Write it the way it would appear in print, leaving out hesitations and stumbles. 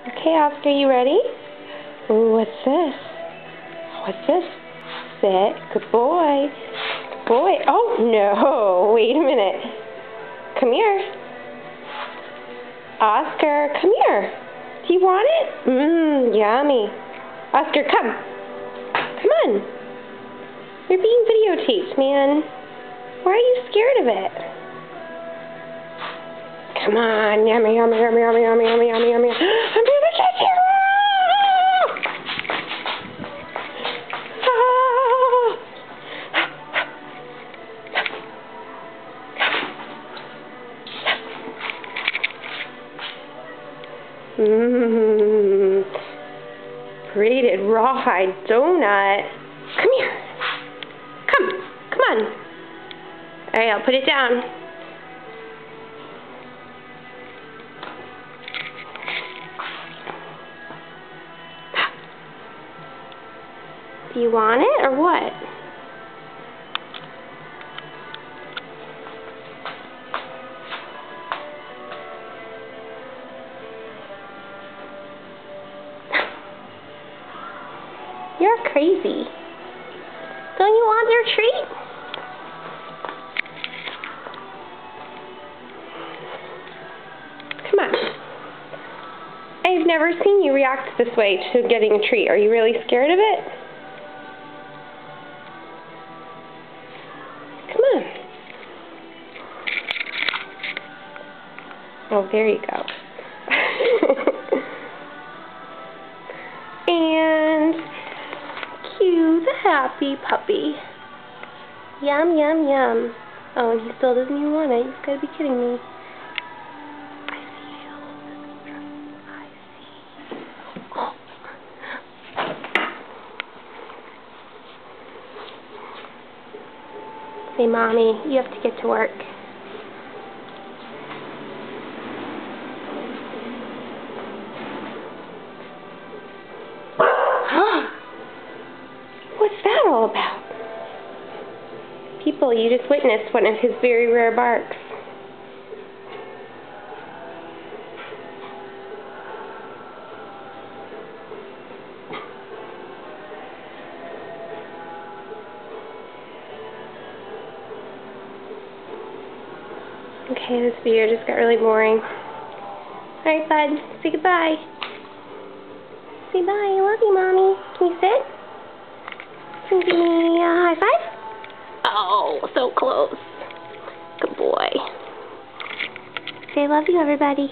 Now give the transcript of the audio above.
Okay, Oscar, you ready? Ooh, what's this? What's this? Sit. Good boy. Good boy. Oh, no. Wait a minute. Come here. Oscar, come here. Do you want it? Yummy. Oscar, come. Come on. You're being videotaped, man. Why are you scared of it? Come on. Yummy, yummy, yummy, yummy, yummy, yummy, yummy, yummy. I'm gonna touch you. Braided rawhide donut. Come here. Come on. All right, I'll put it down. Do you want it or what? You're crazy. Don't you want your treat? Come on. I've never seen you react this way to getting a treat. Are you really scared of it? Come on. Oh, there you go. And cue the happy puppy. Yum, yum, yum. Oh, and he still doesn't even want it. You've got to be kidding me. I see you. I see. Oh. Say, Mommy, you have to get to work. What's that all about? People, you just witnessed one of his very rare barks. Okay, this video just got really boring. Alright, bud, say goodbye. Say bye, I love you, Mommy. Can you sit? Can you give me a high five? Oh, so close. Good boy. Say I love you, everybody.